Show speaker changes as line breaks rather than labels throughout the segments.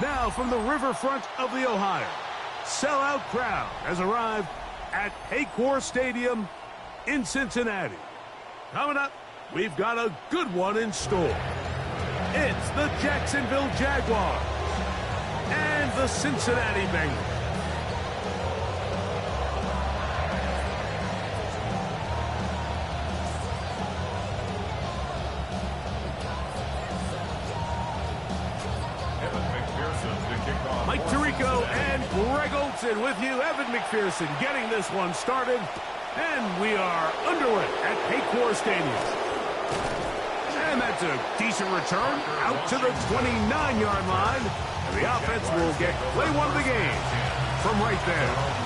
Now from the riverfront of the Ohio, sellout crowd has arrived at Paycor Stadium in Cincinnati. Coming up, we've got a good one in store. It's the Jacksonville Jaguars and the Cincinnati Bengals. Mike Tirico and Greg Olsen with you. Evan McPherson getting this one started. And we are underway at Paycor Stadium. And that's a decent return out to the 29-yard line. And the offense will get play one of the game from right there.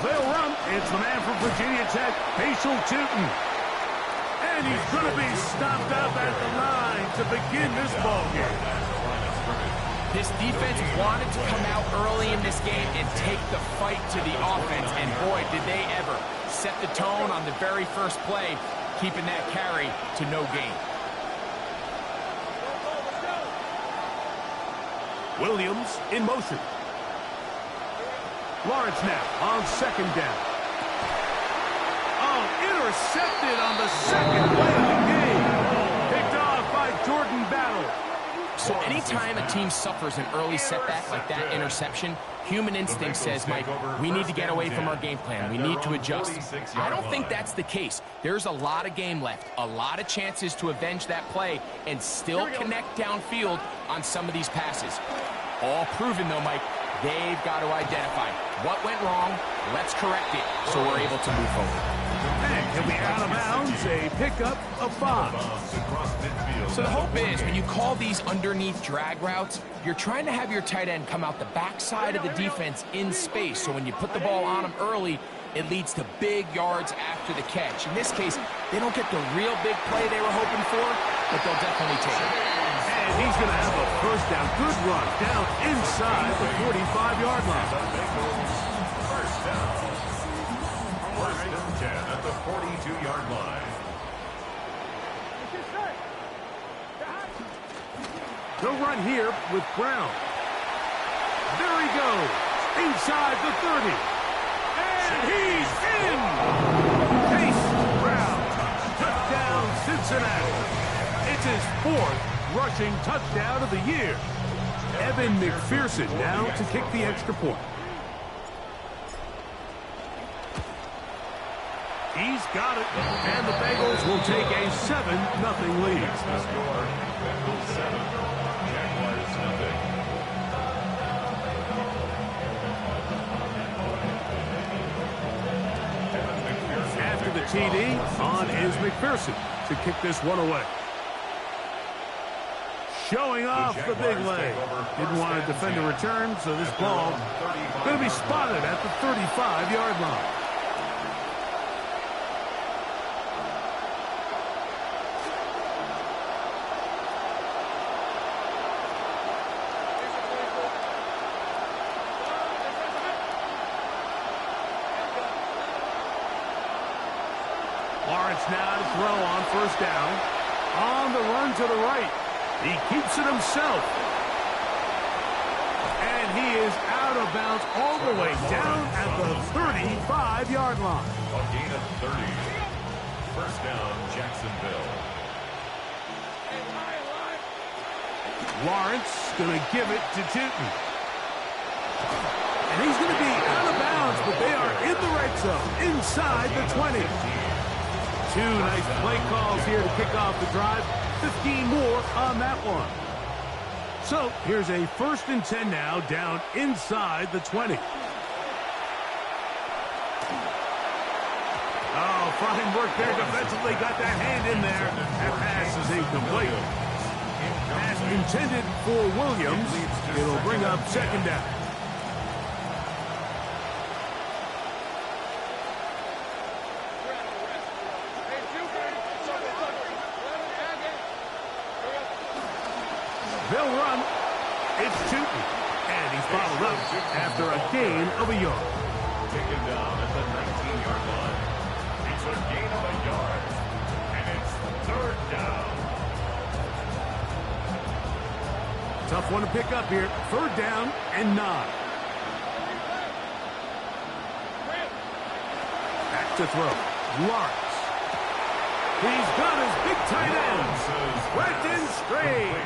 They'll run. It's the man from Virginia Tech, Facial Tootin. And he's going to be stopped up at the line to begin this ball game.
This defense wanted to come out early in this game and take the fight to the offense. And boy, did they ever set the tone on the very first play, keeping that carry to no gain.
Williams in motion. Lawrence now on second down. Oh, intercepted on the second play of the game. Picked off by Jordan Battle.
So anytime a team suffers an early setback like that interception, human instinct says, Mike, we need to get away from our game plan. We need to adjust. I don't think that's the case. There's a lot of game left, a lot of chances to avenge that play and still connect downfield on some of these passes. All proven, though, Mike. They've got to identify what went wrong, let's correct it, so we're able to move forward.
And he'll be out of bounds, a pickup of 5.
So the hope is, when you call these underneath drag routes, you're trying to have your tight end come out the backside of the defense in space, so when you put the ball on him early, it leads to big yards after the catch. In this case, they don't get the real big play they were hoping for, but they'll definitely take it.
And he's going to have a first down. Good run down inside the 45-yard line.
First down. First and 10 at the 42-yard line.
He'll run here with Brown. There he goes. Inside the 30. And he's in. Chase Brown. Touchdown, Cincinnati. It's his 4th rushing touchdown of the year. Evan McPherson now to kick the extra point. He's got it. And the Bengals will take a 7-0 lead.
Bengals 7, Jaguars 0.
After the TD, on is McPherson to kick this one away. Showing off the big leg. Didn't want to defend a return, so this ball going to be spotted at the 35-yard line. Lawrence now to throw on first down. On the run to the right. He keeps it himself. And he is out of bounds all the way down at the 35-yard line.
A gain of 30. First down, Jacksonville.
Lawrence going to give it to Tootin. And he's going to be out of bounds, but they are in the red zone, inside the 20. Two nice play calls here to kick off the drive. 15 more on that one. So here's a 1st and 10 now, down inside the 20. Oh, fine work there defensively. Got that hand in there. That pass is incomplete. Pass intended for Williams. It'll bring up 2nd down. They'll run. It's Tootin. And he's followed up after a gain of a yard.
Taken down at the 19-yard line. It's a gain of a yard. And it's 3rd down.
Tough one to pick up here. 3rd down and 9. Back to throw. Lawrence. He's got his big tight end. Brenton straight.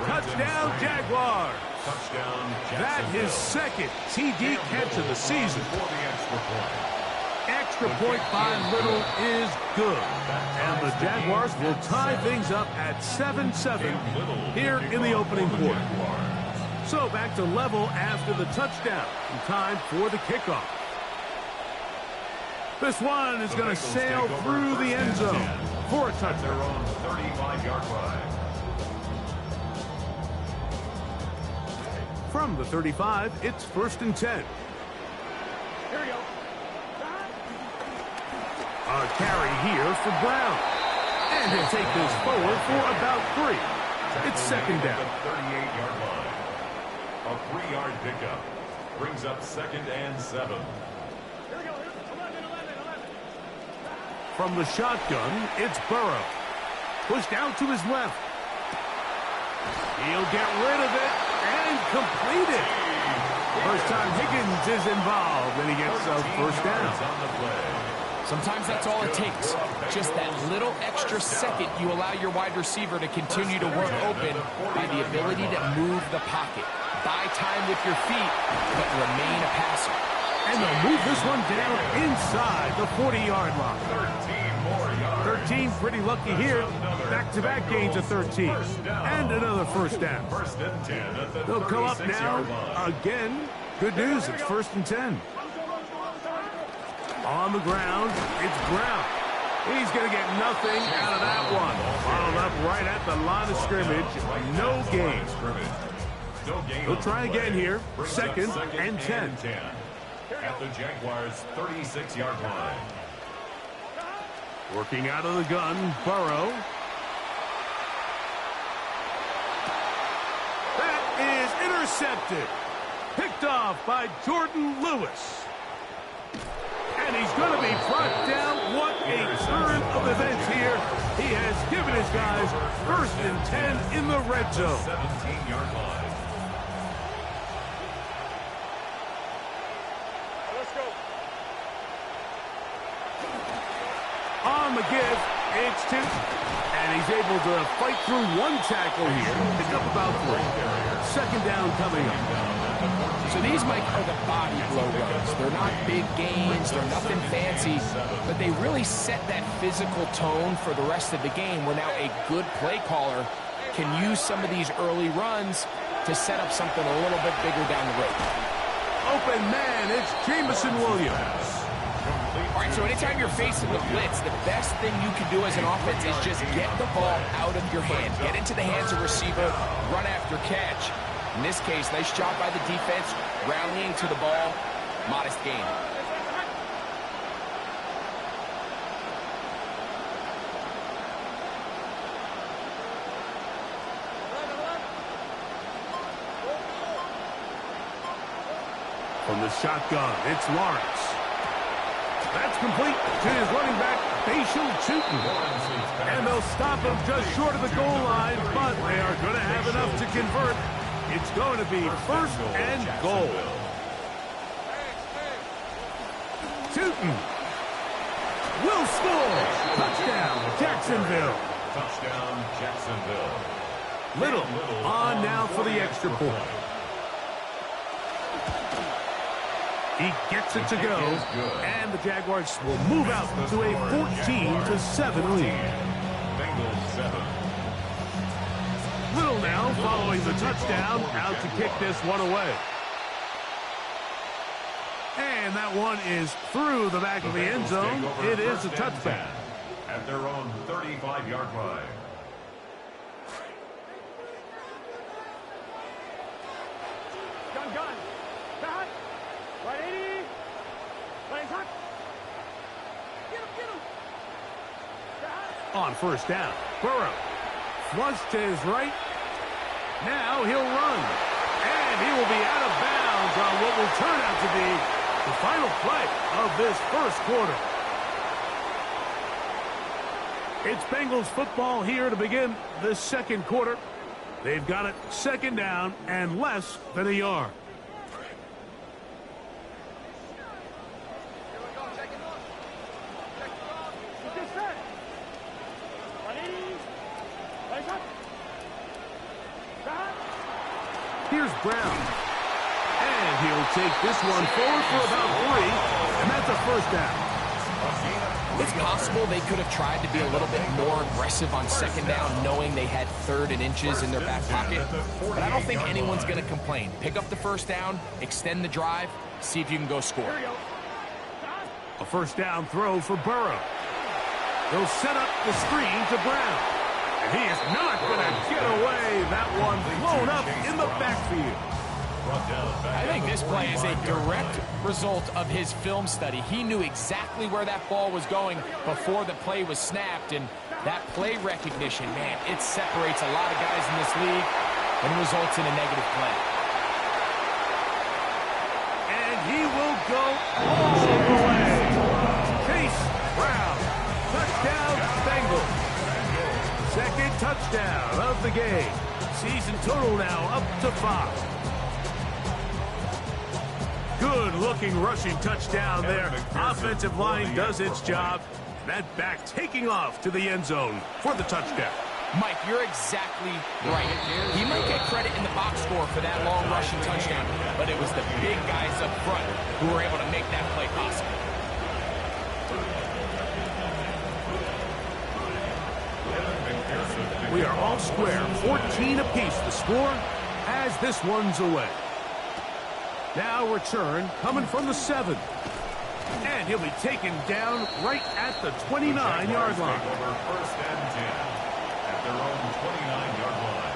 Touchdown, Jaguars.
Touchdown,
That his 2nd TD catch of the season.
For the extra point.
Extra point by little is good. And the Jaguars will tie things up at 7-7 here in the opening quarter. So back to level after the touchdown. And time for the kickoff. This one is going to sail through the end zone for a touchdown.
Their own 35-yard line.
From the 35, it's 1st and 10.
Here we go.
A carry here for Brown. And he'll take this forward for about 3. It's 2nd down.
38-yard line. A 3-yard pickup. Brings up 2nd and 7.
From the shotgun, it's Burrow. Pushed out to his left. He'll get rid of it and complete it. First time Higgins is involved, and he gets a 1st down.
Sometimes that's all it takes. Just that little extra second you allow your wide receiver to continue to work open by the ability to move the pocket. Buy time with your feet, but remain a passer.
And they'll move this one down inside the 40-yard line.
13 more yards.
13, pretty lucky here. Back-to-back gains of 13. And another 1st down.
1st and 10 at the
They'll come up
36-yard
now
line.
again. Good news, it's 1st and 10. On the ground, it's Brown. He's going to get nothing out of that one. Followed up right at the line of scrimmage. No gain. He'll try again here. 2nd and 10.
At the Jaguars' 36-yard line.
Working out of the gun, Burrow. That is intercepted. Picked off by Jordan Lewis. And he's going to be brought down. What a turn of events here. He has given his guys 1st and 10 in the red zone.
17-yard line.
On the give, it's Tootin. And he's able to fight through 1 tackle here. Pick up about 3. 2nd down coming up.
So these, Mike, are the body blow runs. They're not big gains. They're nothing fancy. But they really set that physical tone for the rest of the game where now a good play caller can use some of these early runs to set up something a little bit bigger down the road.
Open man, it's Jameson Williams.
All right, so anytime you're facing the blitz, the best thing you can do as an offense is just get the ball out of your hands. Get into the hands of receiver, run after catch. In this case, nice job by the defense, rallying to the ball, modest gain.
From the shotgun, it's Lawrence. That's complete to his running back, Tootin. And they'll stop him just short of the goal line, but they are going to have enough to convert. It's going to be 1st and goal. Tootin will score. Touchdown, Jacksonville.
Touchdown, Jacksonville.
Little on now for the extra point. He gets it to go, and the Jaguars will move out to a 14-7 lead.
Bengals 7.
Little now following the touchdown, out to kick this one away. And that one is through the back of the end zone. It is a touchback.
At their own 35-yard line.
Gun. Back. Right 80. Right hot. Get him.
On first down, Burrow flush to his right. Now he'll run. And he will be out of bounds on what will turn out to be the final play of this first quarter. It's Bengals football here to begin the second quarter. They've got it second down and less than a yard. Here's Brown. And he'll take this one forward for about 3, and that's a first down.
It's possible they could have tried to be a little bit more aggressive on second down, knowing they had 3rd and inches in their back pocket. But I don't think anyone's going to complain. Pick up the first down, extend the drive, see if you can go score.
A first down throw for Burrow. They'll set up the screen to Brown. And he is not going to get away. That one blown up in the backfield.
I think this play is a direct result of his film study. He knew exactly where that ball was going before the play was snapped, and that play recognition, man, it separates a lot of guys in this league and results in a negative play.
And he will go all the way. Chase Brown, touchdown Bengals. Second touchdown of the game. Season total now up to 5. Good-looking rushing touchdown there. Offensive line does its job. That back taking off to the end zone for the touchdown.
Mike, you're exactly right. He might get credit in the box score for that long rushing touchdown, but it was the big guys up front who were able to make that play possible.
We are all square, 14 apiece the score as this one's away. Now return coming from the 7. And he'll be taken down right at the 29-yard line.
First and 10 at their own 29-yard line.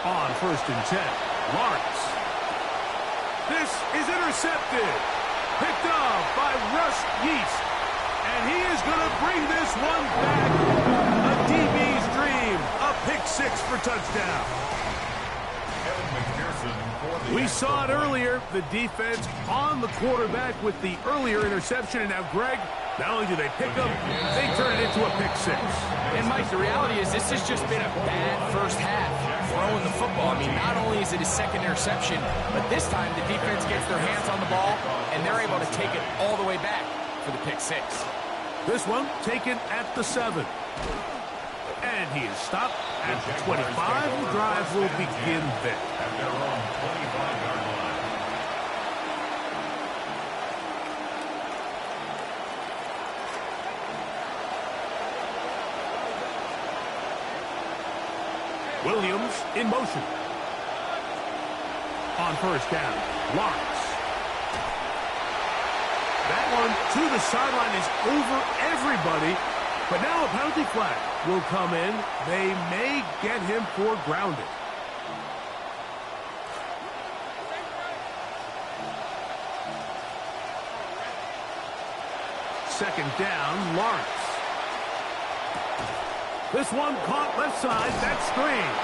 On first and 10, Lawrence. This is intercepted. Picked off by Russ Yeast. And he is going to bring this one back. A DB's dream. A pick-6 for touchdown. We saw it earlier. The defense on the quarterback with the earlier interception. And now, Greg, not only do they pick up, they turn it into a pick-6.
And, Mike, the reality is this has just been a bad first half. Throwing the football. I mean, not only is it his second interception, but this time the defense gets their hands on the ball, and they're able to take it all the way back for the pick-6.
This one taken at the 7. And he is stopped at the 25. The drive will begin there.
At their own 25-yard line.
Williams in motion. On first down, Lawrence. That one to the sideline is over everybody. But now a penalty flag will come in. They may get him for grounded. Second down, Lawrence. This one caught left side. That's strange.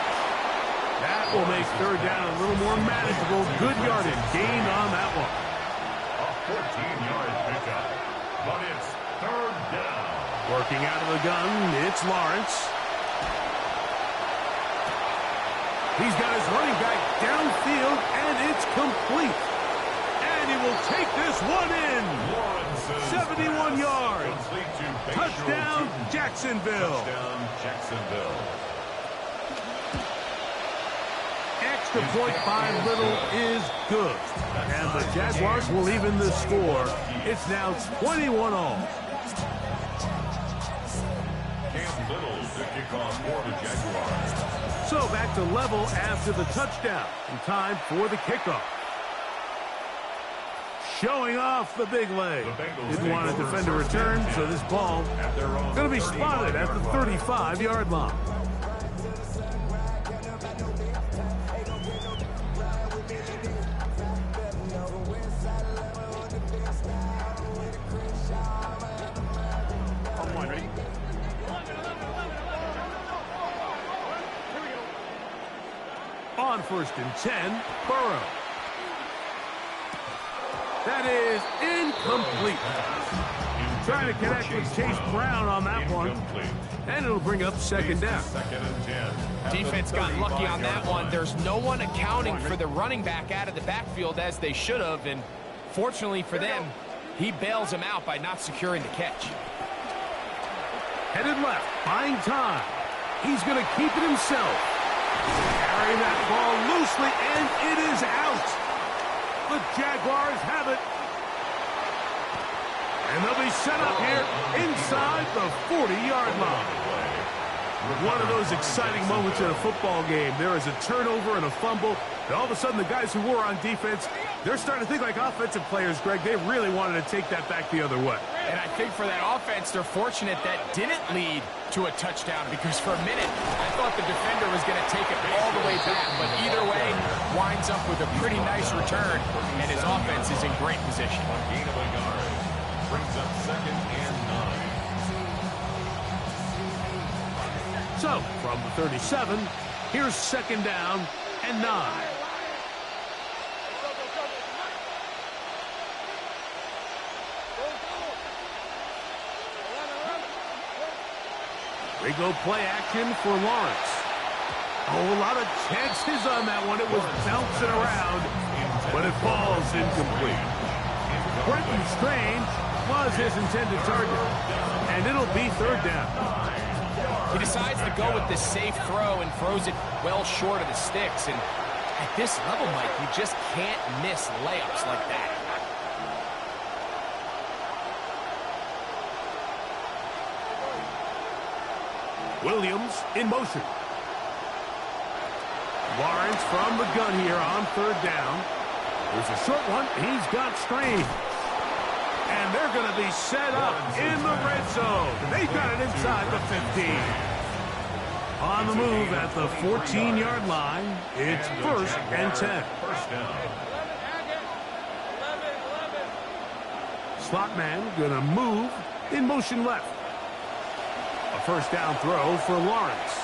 That will make third down a little more manageable. Good yardage gained on that one.
A 14-yard pickup. But it's third down.
Working out of the gun, it's Lawrence. He's got his running back downfield, and it's complete. And he will take this one in. 71 yards. Touchdown, Jacksonville.
Touchdown, Jacksonville.
Extra point by Little is good. And the Jaguars will even the score. It's now 21-all.
Cam Little to kick off for the Jaguars.
So back to level after the touchdown. And time for the kickoff. Showing off the big leg. Didn't want to defend a return, so this ball going to be spotted at the 35-yard line. On 1st and 10, Burrow. That is incomplete. Trying to connect with Chase Brown on that one. And it'll bring up 2nd down.
Defense got lucky on that one. There's no one accounting for the running back out of the backfield as they should have. And fortunately for them, he bails him out by not securing the catch.
Headed left, buying time. He's going to keep it himself. Carrying that ball loosely, and it is out. The Jaguars have it. And they'll be set up here inside the 40-yard line. One of those exciting moments in a football game. There is a turnover and a fumble. And all of a sudden, the guys who were on defense, they're starting to think like offensive players, Greg. They really wanted to take that back the other way.
And I think for that offense, they're fortunate that didn't lead to a touchdown, because for a minute, I thought the defender was going to take it all the way back. But either way, winds up with a pretty nice return, and his offense is in great position.
Gain of a yard. Brings up 2nd and 9.
So, from the 37, here's 2nd down and 9. They go play action for Lawrence. Oh, a lot of chances on that one. It was bouncing around, but it falls incomplete. Brenton Strange was his intended target, and it'll be 3rd down.
He decides to go with the safe throw and throws it well short of the sticks. And at this level, Mike, you just can't miss layups like that.
Williams in motion. Lawrence from the gun here on 3rd down. There's a short one. He's got Strange. And they're going to be set up in the red zone. They got it inside the 15. On the move at the 14-yard line, it's 1st and 10.
First down.
Slot man going to move in motion left. A 1st down throw for Lawrence.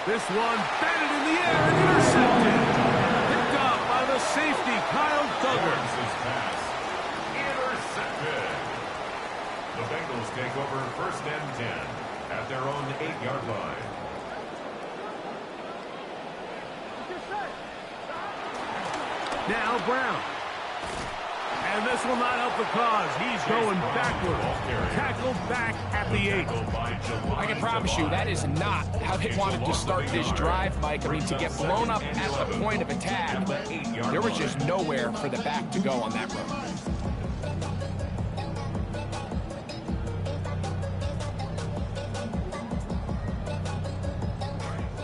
This one batted in the air and intercepted. Picked up by the safety, Kyle Duggar.
Pass. Intercepted. The Bengals take over 1st and 10 at their own 8-yard line.
Now Brown. And this will not help the cause. He's going backward. Tackled back at the 8.
I can promise you that is not how they wanted to start this drive, Mike. I mean, to get blown up at the point of attack, there was just nowhere for the back to go on that run.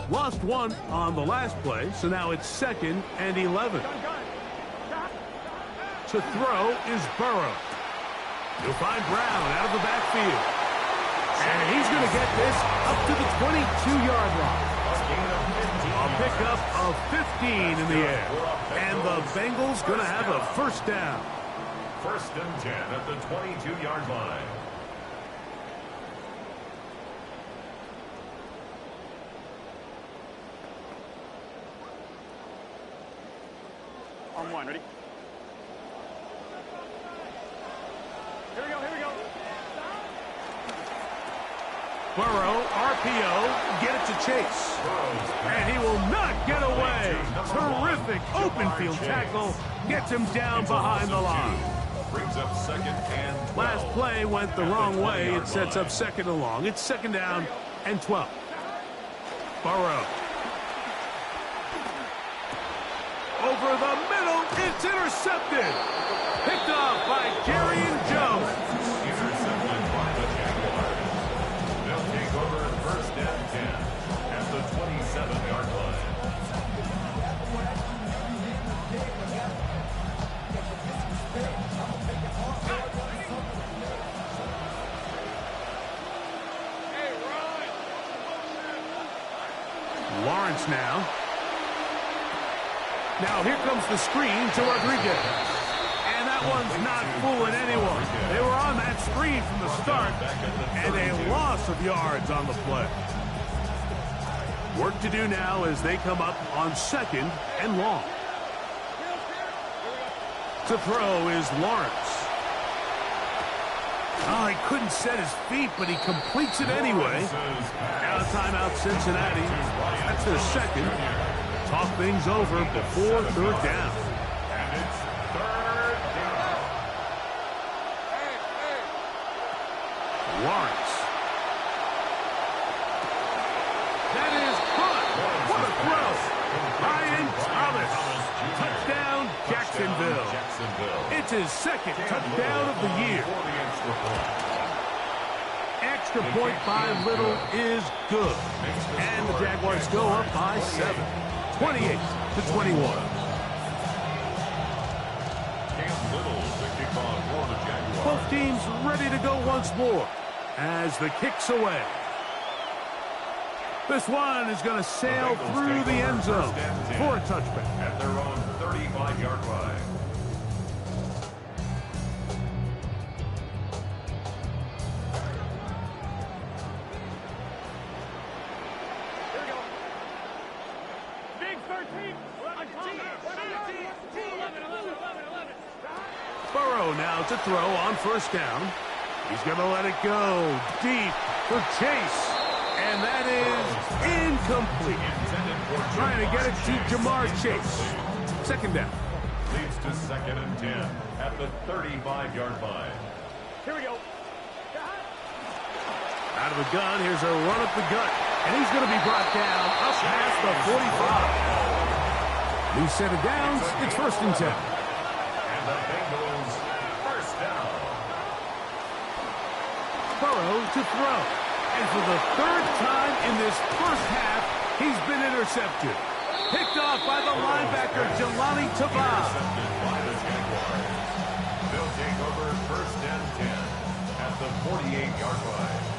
Lost one on the last play, so now it's 2nd and 11. To throw is Burrow. You'll find Brown out of the backfield. And he's going to get this up to the 22-yard line. A pickup of 15 in the air. And the Bengals going to have a 1st down.
1st and 10 at the 22-yard line.
On 1, ready? Here we go, here we go.
Burrow, RPO, get it to Chase. And he will not get away. Terrific open field tackle. Gets him down behind the line.
Brings up second and 12.
Last play went the wrong way. It sets up second and long. It's second down and 12. Burrow. Over the middle. It's intercepted. Picked off by Darian Jones.
Intercepted by the Jaguars. They'll take over first and 10 at the 27-yard line.
Lawrence now. Now here comes the screen to Rodriguez. And that one's not fooling anyone. They were on that screen from the start, and a loss of yards on the play. Work to do now as they come up on second and long. To throw is Lawrence. Oh, he couldn't set his feet, but he completes it anyway. Now a timeout, Cincinnati. That's their second. Talk things over before third down.
And it's third down.
Lawrence. That is caught. What a throw. Ryan Thomas. Touchdown, Jacksonville. It's his second touchdown of the year. Extra point by Little is good. And the Jaguars go up by 7. 28-21. Both teams ready to go once more as the kick's away. This one is going to sail through the end zone for a touchback.
At their own 35-yard line.
Burrow now to throw on first down. He's going to let it go deep for Chase. And that is incomplete. Trying to get it to Jamar Chase. Second down.
Leads to second and 10 at the 35-yard line.
Here we go.
Out of the gun, here's a run up the gut. And he's going to be brought down up past the 45. He set it down. It's first and 10.
And the Bengals first down.
Burrow to throw. And for the third time in this first half, he's been intercepted. Picked off by the linebacker, Jelani Tavai.
Intercepted by the Jaguars. They'll take over first and 10 at the 48-yard line.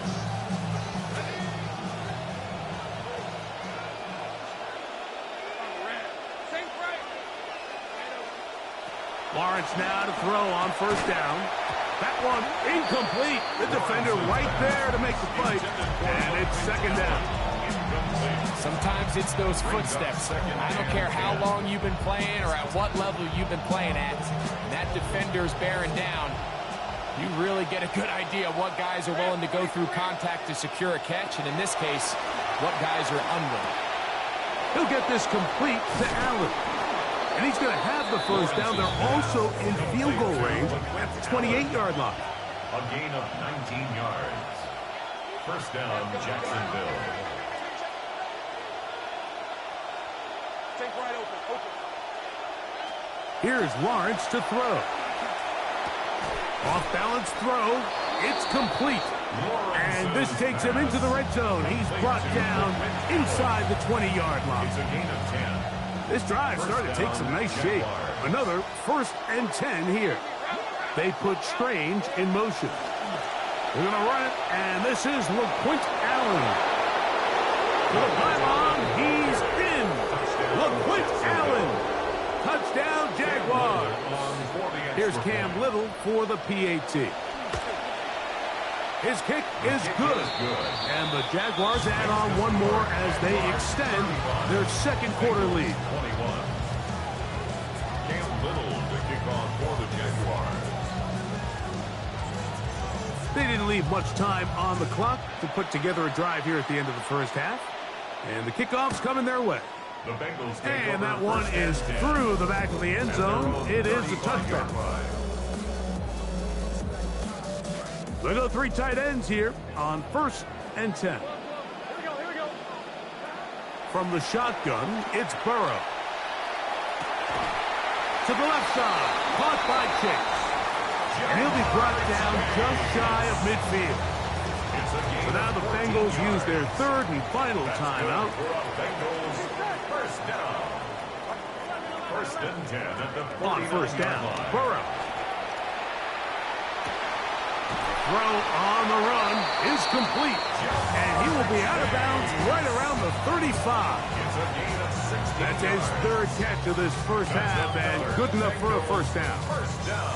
Lawrence now to throw on first down. That one incomplete. The defender right there to make the fight. And it's second down.
Sometimes it's those footsteps. I don't care how long you've been playing or at what level you've been playing at. That defender's bearing down. You really get a good idea of what guys are willing to go through contact to secure a catch, and in this case, what guys are unwilling.
He'll get this complete to Allen. And he's going to have the first down. They're also in field goal range at the 28-yard line.
A gain of 19 yards. First down, Jacksonville.
Take right open.
Here's Lawrence to throw. Off-balance throw. It's complete. And this takes him into the red zone. He's brought down inside the 20-yard line.
It's a gain of 10.
This drive started to take some nice shape. Another first and 10 here. They put Strange in motion. They're going to run it, and this is LaQuint Allen. To the pylon, he's in. LaQuint Allen. Touchdown, Jaguars. Here's Cam Little for the PAT. His kick is good. And the Jaguars add on one more as they extend their second quarter lead.
21. Cam Little to kick off for the Jaguars.
They didn't leave much time on the clock to put together a drive here at the end of the first half. And the kickoff's coming their way.
The Bengals take
And
over
that one
first
is
and 10.
through the back of the end zone. It is a touchdown. They go 3 tight ends here on 1st and 10.
Here we go.
From the shotgun, it's Burrow. To the left side, caught by Chase. And he'll be brought down just shy of midfield. So now the Bengals use their 3rd and final timeout.
Bengals first down. 1st and 10 at the
On 1st down, Burrow. Throw on the run is complete. And he will be out of bounds right around the 35.
It's a gain of 60.
That's his 3rd catch of this first half, and good enough for a first down.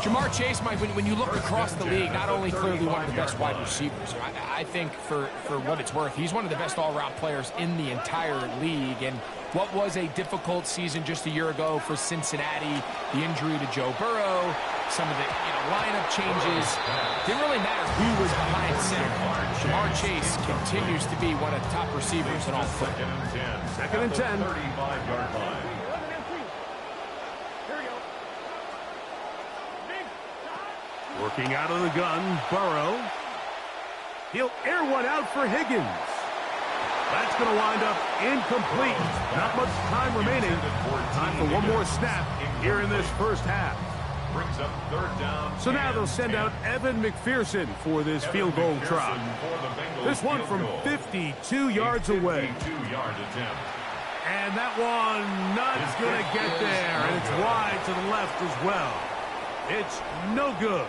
Jamar Chase, Mike, when you look across the league, not only clearly one of the best wide receivers, I think for what it's worth, he's one of the best all-around players in the entire league. And what was a difficult season just a year ago for Cincinnati, the injury to Joe Burrow, some of the lineup changes, didn't really matter who was behind center. Jamar Chase continues to be one of the top receivers in all football.
2nd and 10.
35-yard line.
11 and 3. Here we go. Big shot.
Working out of the gun, Burrow. He'll air one out for Higgins. That's going to wind up incomplete. Not much time remaining. Time for one more snap here in this first half.
Brings up 3rd down.
So now they'll send out Evan McPherson for this field goal try. This one from 52 yards away.
52-yard attempt.
And that one not going to get there. And it's wide to the left as well. It's no good.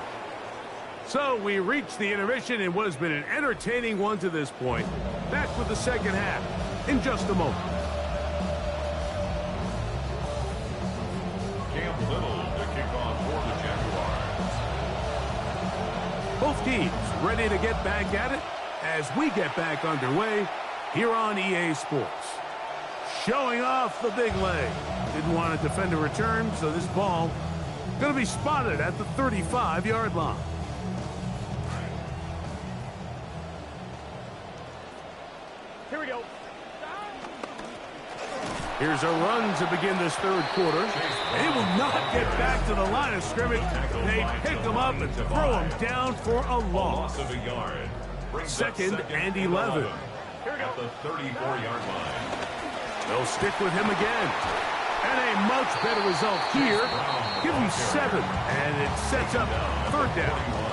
So we reach the intermission in what has been an entertaining one to this point. Back with the second half in just a moment.
Cam Little to kick off for the Jaguars.
Both teams ready to get back at it as we get back underway here on EA Sports. Showing off the big leg. Didn't want to defend a return, so this ball going to be spotted at the 35-yard line.
Here we go.
Here's a run to begin this 3rd quarter. They will not get back to the line of scrimmage. They pick him up and throw him down for a loss.
Of a yard.
2nd and 11.
At the 34-yard line.
They'll stick with him again. And a much better result here. Give him 7, and it sets up 3rd down.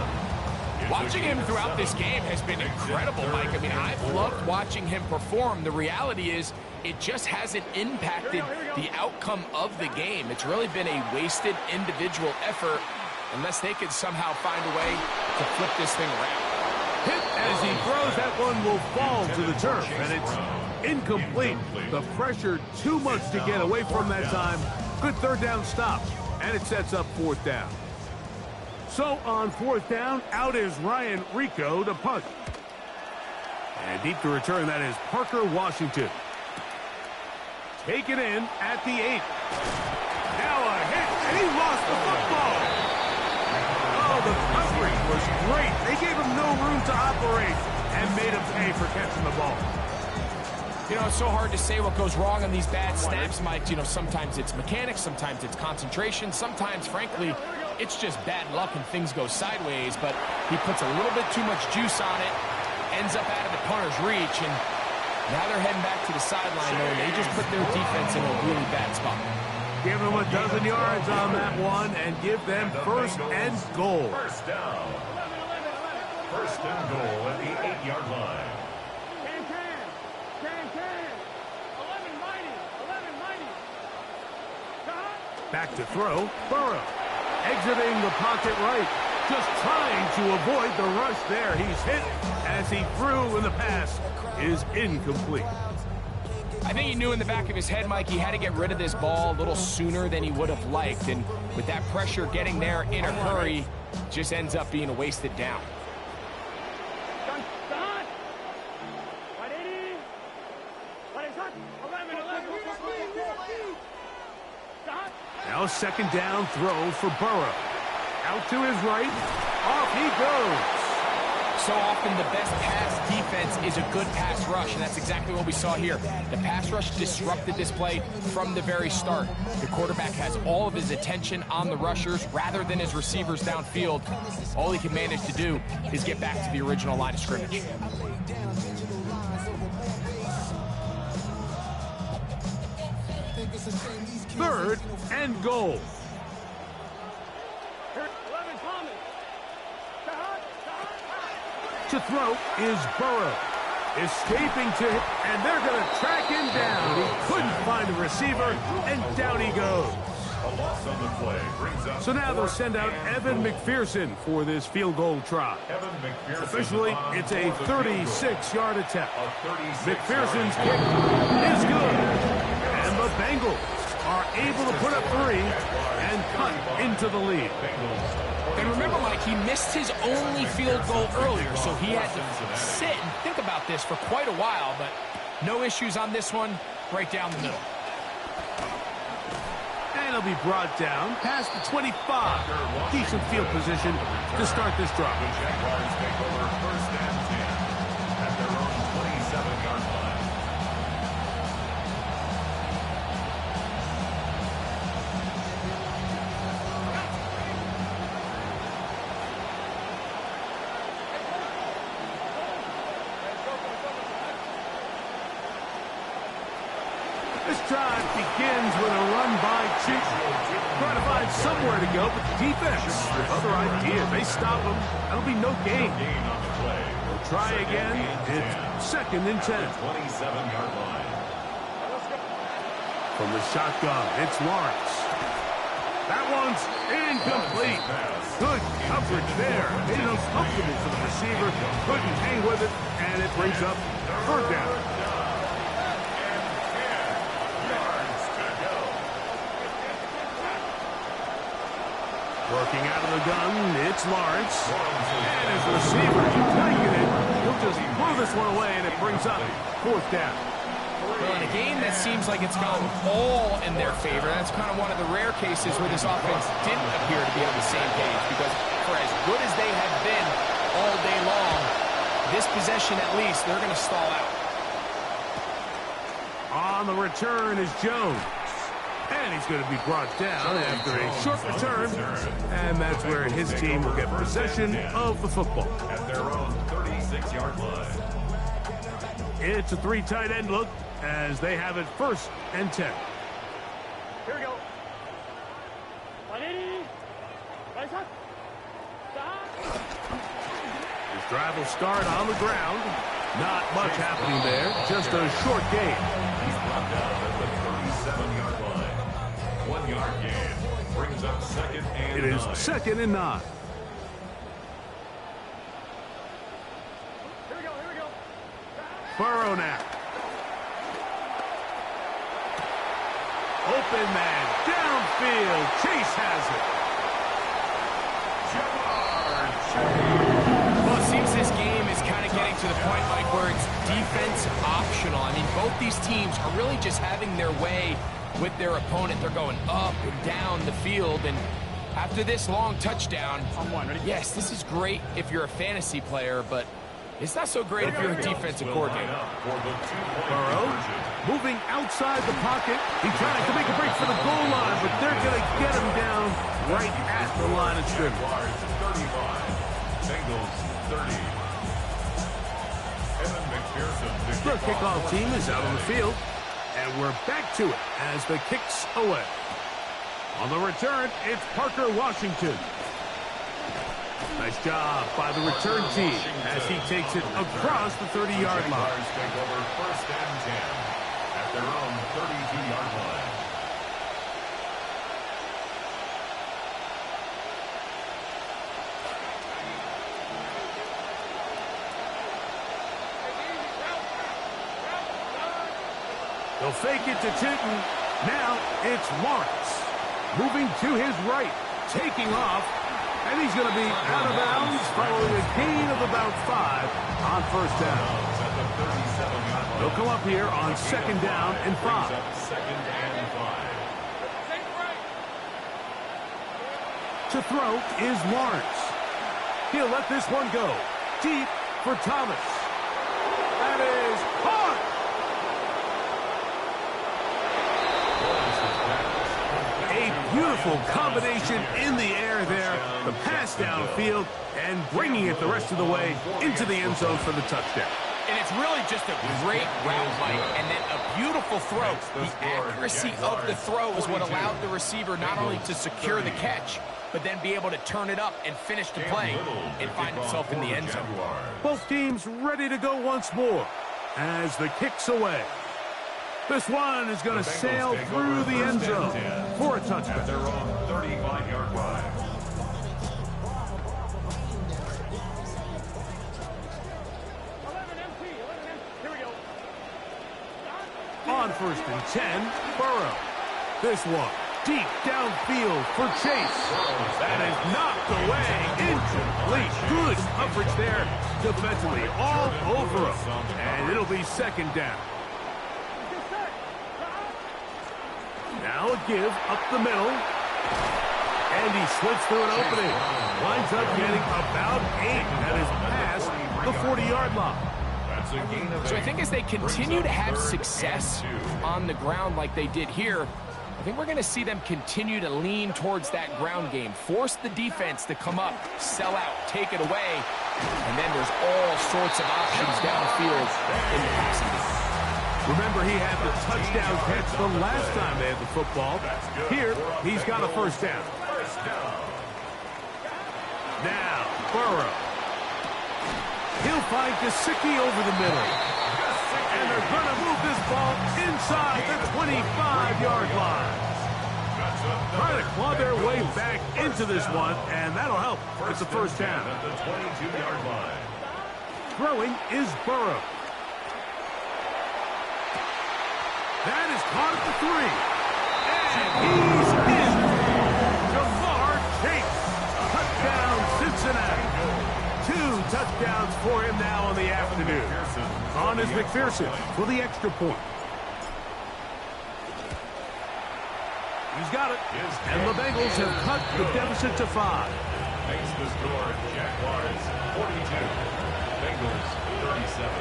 Watching him throughout this game has been incredible, Mike. I mean, I've loved watching him perform. The reality is it just hasn't impacted the outcome of the game. It's really been a wasted individual effort unless they could somehow find a way to flip this thing around.
Hit as he throws, that one will fall to the turf, and it's incomplete. The pressure too much to get away from that time. Good 3rd down stop, and it sets up 4th down. So on 4th down, out is Ryan Rico to punt. And deep to return, that is Parker Washington. Taken in at the 8. Now a hit, and he lost the football. Oh, the coverage was great. They gave him no room to operate and made him pay for catching the ball.
You know, it's so hard to say what goes wrong on these bad snaps, Mike. You know, sometimes it's mechanics, sometimes it's concentration, sometimes, frankly, it's just bad luck and things go sideways, but he puts a little bit too much juice on it, ends up out of the punter's reach, and now they're heading back to the sideline, though, and they just put their defense in a really bad spot.
Give them a dozen yards on that one and give them 1st and goal.
1st down. 1st and goal at the 8-yard line.
Back to throw, Burrow. Exiting the pocket right. Just trying to avoid the rush there. He's hit as he threw, and the pass is incomplete.
I think he knew in the back of his head, Mike, he had to get rid of this ball a little sooner than he would have liked. And with that pressure getting there in a hurry, just ends up being a wasted down.
Now 2nd down throw for Burrow. Out to his right. Off he goes.
so often the best pass defense is a good pass rush, and that's exactly what we saw here. The pass rush disrupted this play from the very start. The quarterback has all of his attention on the rushers rather than his receivers downfield. All he can manage to do is get back to the original line of scrimmage.
Third and goal. To throw is Burrow. Escaping to him, and they're going to track him down. He couldn't find a receiver, and down he goes.
A loss on the play brings up.
So now they'll send out Evan McPherson for this field goal try.
Evan McPherson.
Officially, it's a 36-yard attempt. McPherson's
kick
is good. And the Bengals are able to put up 3 and cut into the lead.
And remember, Mike, he missed his only field goal earlier, so he had to sit and think about this for quite a while, but no issues on this one, right down the middle.
And he'll be brought down past the 25. Decent field position to start this drive.
The Jaguars take over first and 10 at their own 27-yard line.
This drive begins with a run by Chiefs. Trying to find somewhere to go, but the defense with other ideas. They stop him. That'll be no gain. They'll try again. It's second and 10.
27-yard line.
From the shotgun, it's Lawrence. That one's incomplete. Good coverage there. Made it uncomfortable for the receiver. Couldn't hang with it, and it brings up third down. Working out of the gun, it's Lawrence. And his receiver, taking it. He'll just blow this one away, and it brings up fourth down.
Well, in a game that seems like it's gone all in their favor, that's kind of one of the rare cases where this offense didn't appear to be on the same page, because for as good as they have been all day long, this possession at least, they're going to stall out.
On the return is Jones. And he's going to be brought down after a short return. And that's where his team will get possession of the football.
At their own 36-yard line.
It's a 3 tight end look as they have it first and 10.
Here we go.
His drive will start on the ground. Not much happening there. Just a short gain.
He's brought down at the 37-yard line. 1-yard gain brings up second and 9.
It is second and 9.
Here we go, here we go.
Burrow now. Open man, downfield. Chase has it.
Well, it seems this game is kind of getting to the point, Mike, where it's defense optional. I mean, both these teams are really just having their way with their opponent. They're going up and down the field, and after this long touchdown, yes, this is great if you're a fantasy player, but it's not so great if you're a defensive coordinator.
Burrow moving outside the pocket. He trying to make a break for the goal line, but they're going to get him down right at the line of scrimmage.
35. Bengals 30. Evan McPherson.
The kickoff team is out on the field, and we're back to it as the kick's away. On the return, it's Parker Washington. Nice job by the return team as he takes it across the 30-yard line.
Take over first and 10 at their own 32-yard line.
They'll fake it to Tinton. Now it's Lawrence. Moving to his right, taking off, and he's going to be out of bounds following a gain of about 5 on first down. They'll come up here on second down and 5.
Second and 5.
To throw is Lawrence. He'll let this one go. deep for Thomas. That is caught. A beautiful combination in the air there. The pass downfield and bringing it the rest of the way into the end zone for the touchdown.
And it's really just a great route, Mike, and then a beautiful throw. The accuracy of the throw is what allowed the receiver not only to secure the catch, but then be able to turn it up and finish the play and find himself in the end zone.
Both teams ready to go once more as the kick's away. This one is going to sail through the end zone for a touchdown.
At their own 35-yard line.
On 1st and 10, Burrow. This one, deep downfield for Chase. That is knocked away, incomplete. Good coverage there defensively, all over him. And it'll be 2nd down. Now a give up the middle. And he slips through an opening. Winds up getting about 8. That is past the 40-yard line.
So I think as they continue to have success on the ground like they did here, I think we're going to see them continue to lean towards that ground game. Force the defense to come up, sell out, take it away, and then there's all sorts of options downfield in the passing game.
Remember, he had the touchdown catch the last time they had the football. Here, he's got a 1st down. Now, Burrow. He'll find Gesicki over the middle. And they're going to move this ball inside the 25-yard line. Trying to claw their way back into this one, and that'll help. It's a 1st down.
At the 22-yard line.
Throwing is Burrow. That is caught at the 3. And he's in. Jamar Chase. Touchdown, Cincinnati. 2 touchdowns for him now on the afternoon. On is McPherson for the extra point. He's got it. And the Bengals have cut the deficit to 5.
Makes the score. Jaguars 42. Bengals 37.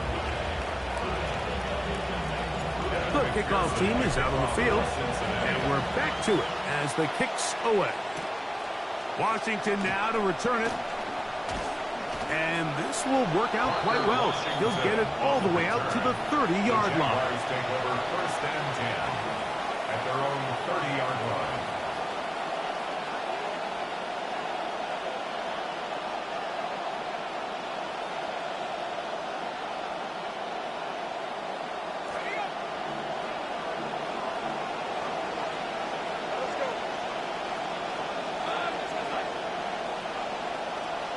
The kickoff team is out on the field. And we're back to it as the kick's away. Washington now to return it. And this will work out quite well. He'll get it all the way out to the 30-yard line.
Jaguars take over 1st and 10 at their own 30-yard line.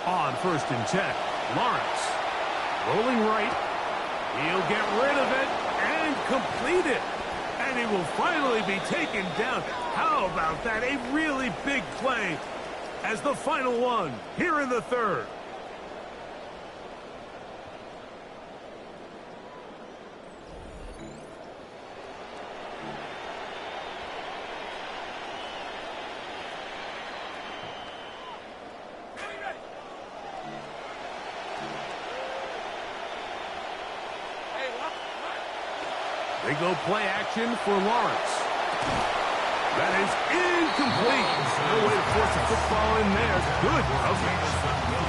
On 1st and 10, Lawrence. Rolling right. He'll get rid of it and complete it. And he will finally be taken down. How about that? A really big play as the final one here in the 3rd. They go play action for Lawrence. That is incomplete. No way to force a football in there. Good coverage.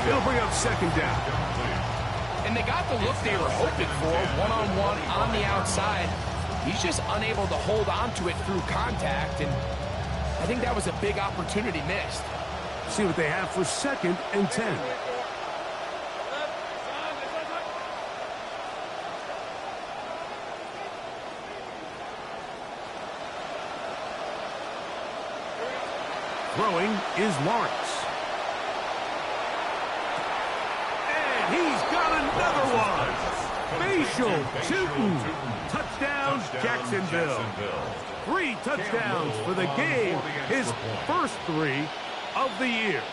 They'll bring up 2nd down.
And they got the look they were hoping for, one-on-one on the outside. He's just unable to hold on to it through contact, and I think that was a big opportunity missed.
See what they have for 2nd and 10. Throwing is Lawrence. And he's got another one. Facial shooting. Touchdown, Jacksonville. 3 touchdowns for the game. His first 3 of the year.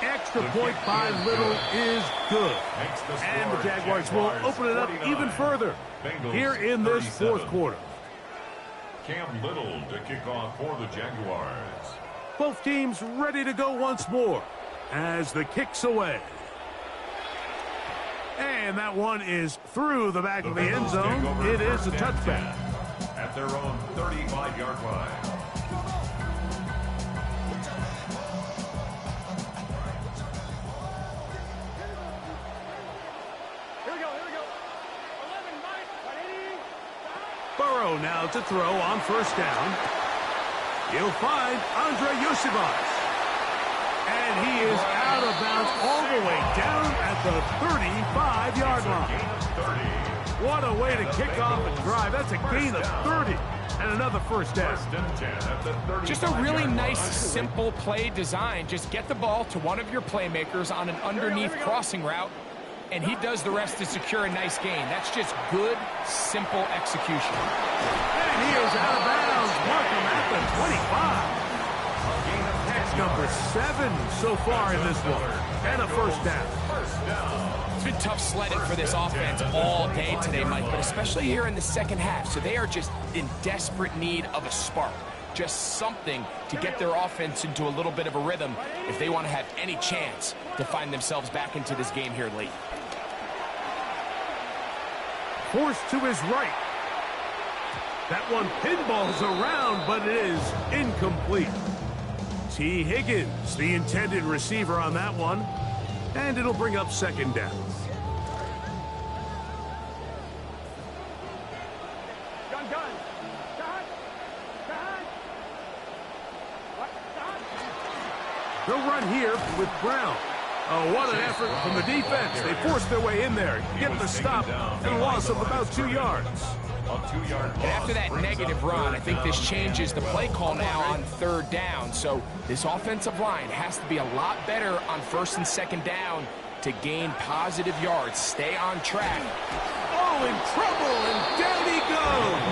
Extra point by Little is good. And the Jaguars will open it up even further here in this 4th quarter.
Cam Little to kick off for the Jaguars.
Both teams ready to go once more as the kick's away. And that one is through the back of the end zone. It is a touchback.
At their own 35-yard line.
Here we go. 11, Mike. 180.
Burrow now to throw on first down. He'll find Andre Yosibas. And he is out of bounds all the way down at the 35-yard line. What a way to kick off a drive. That's a gain of 30 and another first down.
Just a really nice, simple play design. Just get the ball to one of your playmakers on an underneath crossing route, and he does the rest to secure a nice gain. That's just good, simple execution.
And he is out of bounds. Mark him at the 25. That's number 7 so far in this one. And a first down.
It's been tough sledding for this offense all day today, Mike, but especially here in the second half. So they are just in desperate need of a spark. Just something to get their offense into a little bit of a rhythm if they want to have any chance to find themselves back into this game here late.
Forced to his right. That one pinballs around, but it is incomplete. T. Higgins, the intended receiver on that one. And it'll bring up second down.
Gun.
They'll run here with Brown. Oh, what an effort from the defense. They forced their way in there, get the stop, and a loss of about 2 yards.
And after that negative run, I think this changes the play call now on third down. So this offensive line has to be a lot better on first and second down to gain positive yards. Stay on track.
Oh, in trouble, and down he goes.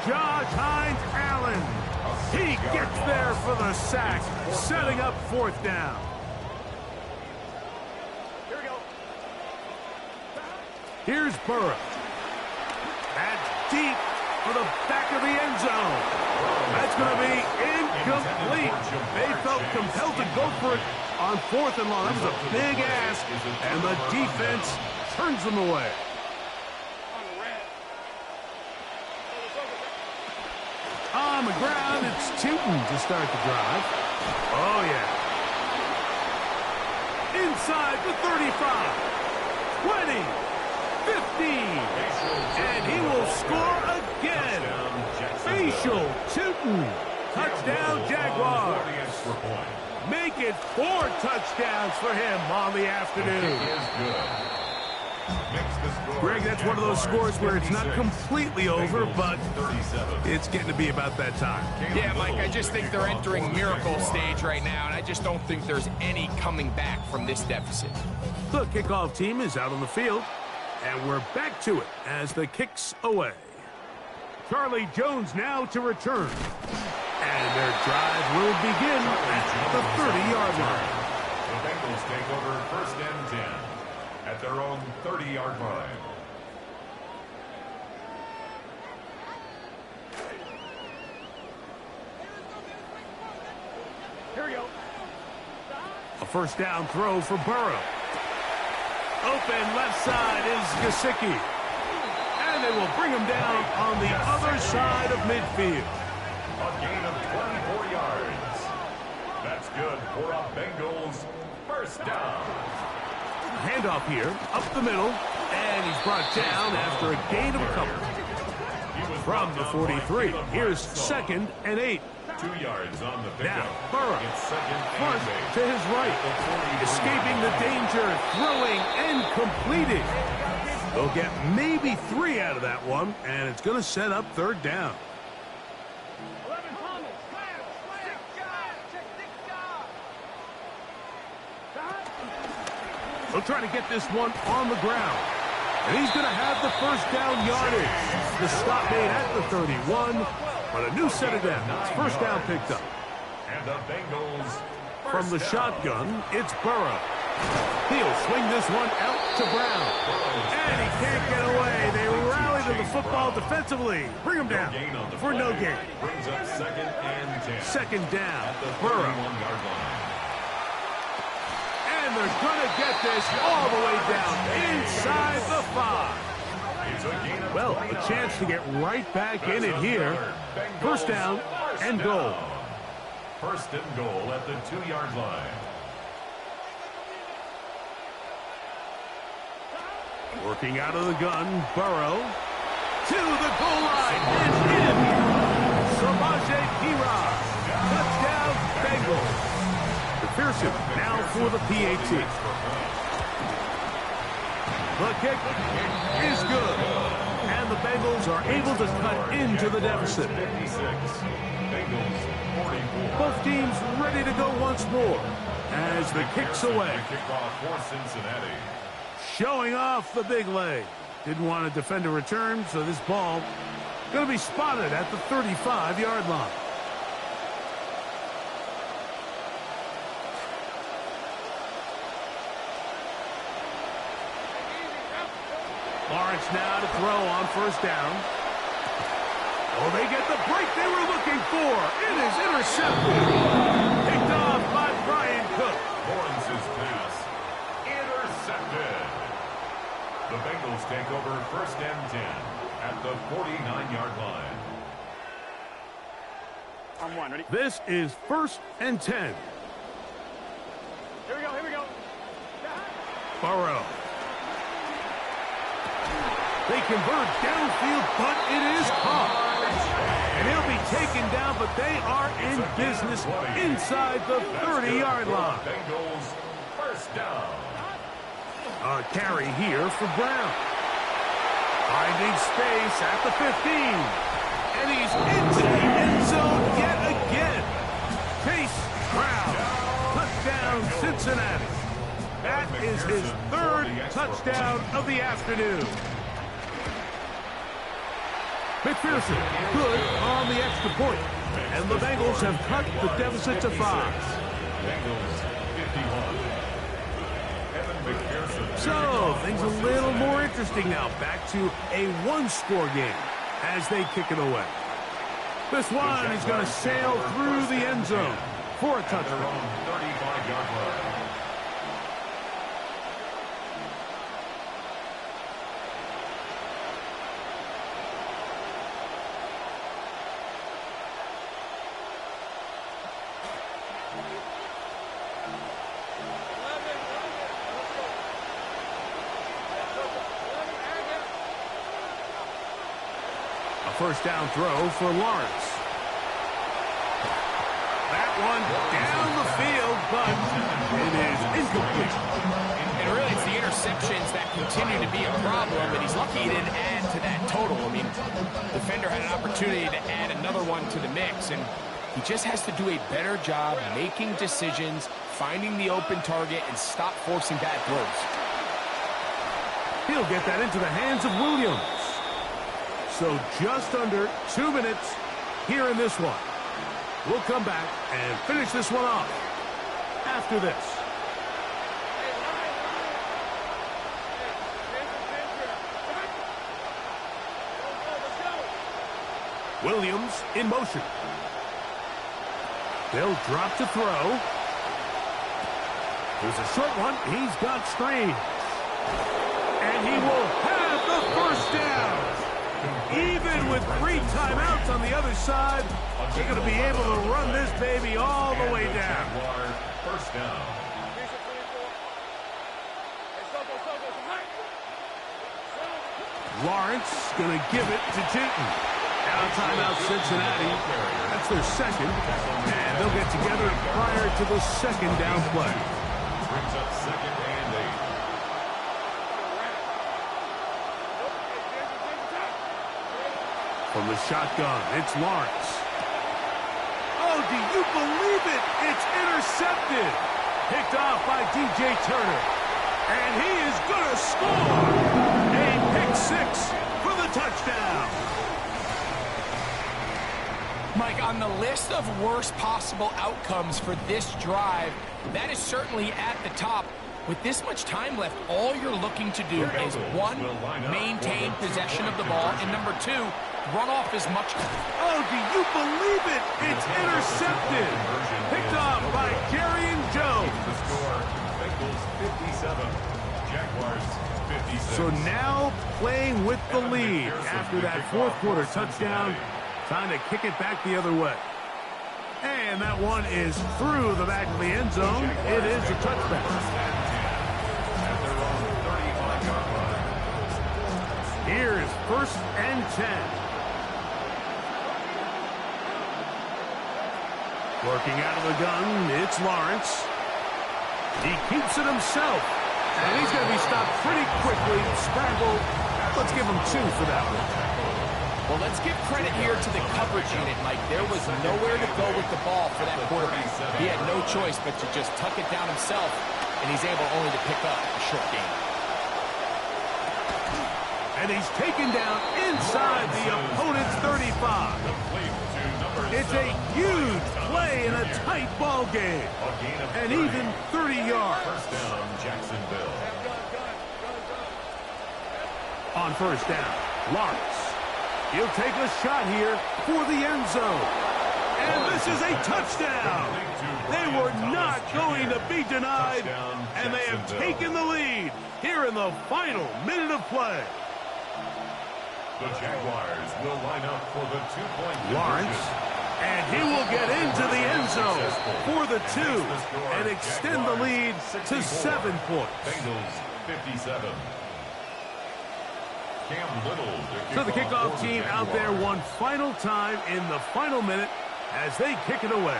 Josh Hines-Allen. He gets there for the sack, setting up fourth down.
Here we go.
Here's Burrow. That's deep for the back of the end zone. That's going to be incomplete. They felt compelled to go for it on fourth and long. That was a big ask, and the defense turns them away. On the ground, it's Tootin to start the drive. Oh, yeah. Inside the 35, 20, 15, and he will score again. Facial Tootin. Touchdown, Jaguars. Make it 4 touchdowns for him on the afternoon. Greg, that's one of those scores where it's not completely over, but it's getting to be about that time.
Yeah, Mike, I just think they're entering miracle stage right now, and I just don't think there's any coming back from this deficit.
The kickoff team is out on the field, and we're back to it as the kick's away. Charlie Jones now to return. And their drive will begin at the 30-yard line.
The Bengals take over first and 10 at their own 30-yard line.
Here we go.
A first down throw for Burrow. Open left side is Gesicki. And they will bring him down on the other side of midfield.
A gain of 24 yards. That's good for a Bengals first down.
Handoff here, up the middle, and he's brought down after a gain of a couple. From the 43, here's second and 8.
2 yards on the pickup.
Now, Burrow,
It's second
front
and 8.
to his right, escaping the danger, throwing and completing. They'll get maybe 3 out of that one, and it's going to set up third down.
11, Thomas.
They'll try to get this one on the ground. And he's going to have the first down yardage. The stop made at the 31, but a new set of downs. First down picked up.
And the Bengals
From the shotgun, it's Burrow. He'll swing this one out to Brown. And he can't get away. They rally to the football ball defensively. Bring him down for no gain.
Brings up 2nd and 10.
Second down.
At the
Burrow.
31-yard line.
And they're going to get this all the way down inside the 5.
It's a gain of
Well, a
29.
chance to get right back in it here. First down and goal.
First and goal at the 2-yard line.
Working out of the gun, Burrow to the goal line and in. Samaje Perine. Touchdown, Bengals. McPherson now for the PAT. The kick is good. And the Bengals are able to cut into the deficit.
56. Bengals 44.
Both teams ready to go once more as the kick's away.
Kickoff for Cincinnati.
Showing off the big leg. Didn't want to defend a return, so this ball going to be spotted at the 35-yard line. Lawrence now to throw on first down. Oh, they get the break they were looking for. It is intercepted. Picked off by Brian Cook.
Lawrence's pass intercepted. The Bengals take over first and 10 at the 49-yard line.
On one, ready?
This is first and 10.
Here we go, here we go.
Burrow. They convert downfield, but it is caught. And he'll be taken down, but they are in business inside the 30-yard line.
Bengals first down.
A carry here for Brown. Finding space at the 15. And he's into the end zone yet again. Chase Brown. Touchdown, Cincinnati. That is his third touchdown of the afternoon. McPherson, good on the extra point. And the Bengals have cut the deficit to 5.
Bengals 51. Evan McPherson.
So, things a little more interesting now. Back to a one-score game as they kick it away. This one is going to sail through the end zone for a
At their
touchdown.
own 35-yard line.
First down throw for Lawrence. That one down the field, but it is incomplete.
And really, it's the interceptions that continue to be a problem, and he's lucky he didn't add to that total. I mean, the defender had an opportunity to add another one to the mix, and he just has to do a better job making decisions, finding the open target, and stop forcing bad throws.
He'll get that into the hands of Williams. So just under 2 minutes here in this one. We'll come back and finish this one off after this. Williams in motion. They'll drop to throw. There's a short one. He's got Strange. And he will have the first down. Even with 3 timeouts on the other side, they're going to be able to run this baby all the way down.
First down.
Lawrence going to give it to Jinton. Now timeout Cincinnati. That's their second. And they'll get together prior to the second down play.
Brings up 2nd and 8.
From the shotgun, it's Lawrence. Oh, do you believe it? It's intercepted. Picked off by DJ Turner. And he is going to score. A pick 6 for the touchdown.
Mike, on the list of worst possible outcomes for this drive, that is certainly at the top. With this much time left, all you're looking to do is, one, maintain possession of the ball, and number two, run off as much.
Oh, do you believe it? It's intercepted. Picked off by Jerry and Joe.
The score, Bengals 57, Jaguars 56.
So now playing with the lead after that fourth quarter touchdown. Time to kick it back the other way. And that one is through the back of the end zone. It is a touchback.
At their own 35-yard line.
Here's 1st and 10. Working out of the gun, it's Lawrence. He keeps it himself. And he's going to be stopped pretty quickly. Scramble. Let's give him 2 for that one.
Well, let's give credit here to the coverage unit, Mike. There was nowhere to go with the ball for that quarterback. He had no choice but to just tuck it down himself, and he's able only to pick up a short gain.
And he's taken down inside the opponent's 35. It's a huge play in a tight ball game. And even 30 yards.
First down, Jacksonville.
On 1st down, Lawrence. He'll take a shot here for the end zone. And this is a touchdown. They were not going to be denied. And they have taken the lead here in the final minute of play.
The Jaguars will line up for the 2-point
Lawrence. And he will get into the end zone for the 2 and extend the lead to 7 points.
Bengals 57.
So the kickoff team out there one final time in the final minute as they kick it away.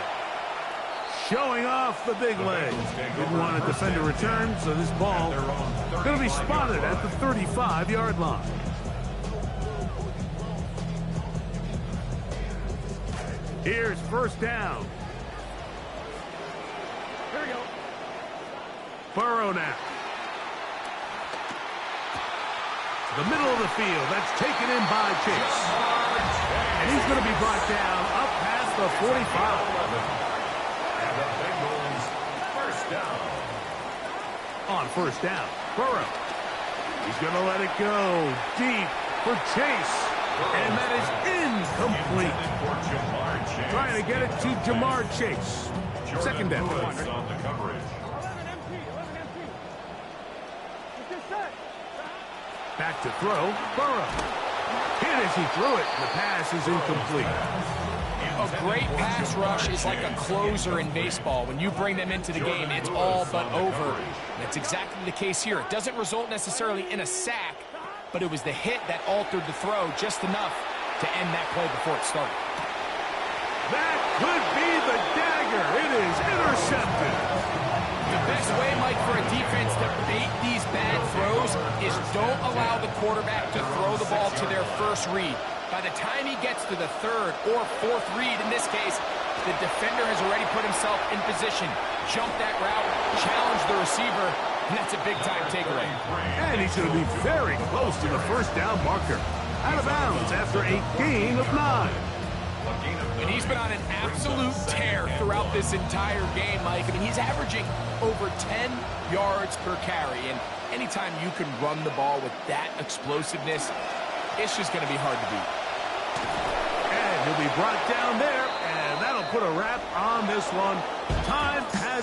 Showing off the big leg. Didn't want to defend a return, so this ball going to be spotted at the 35-yard line. Here's 1st down.
Here we go.
Burrow now. The middle of the field. That's taken in by Chase. And he's going to be brought down up past the 45.
And the Bengals 1st down.
On 1st down, Burrow. He's going to let it go deep for Chase. And that is incomplete. Trying to get it to Jamar Chase. 2nd down.
On the coverage.
11 empty. 11 empty. It's just set.
Back to throw, Burrow. Hit as he threw it. The pass is incomplete.
A great pass rush is like a closer in baseball. When you bring them into the game, it's all but over. That's exactly the case here. It doesn't result necessarily in a sack, but it was the hit that altered the throw just enough to end that play before it started.
That could be the dagger. It is intercepted.
The best way, Mike, for a defense to bait these bad throws is don't allow the quarterback to throw the ball to their first read. By the time he gets to the 3rd or 4th read, in this case, the defender has already put himself in position, jumped that route, challenged the receiver, and that's a big-time takeaway.
And he's going to be very close to the 1st down marker. Out of bounds after a gain of 9.
And he's been on an absolute tear throughout this entire game, Mike. I mean, he's averaging over 10 yards per carry. And anytime you can run the ball with that explosiveness, it's just going to be hard to beat.
And he'll be brought down there, and that'll put a wrap on this one. Time has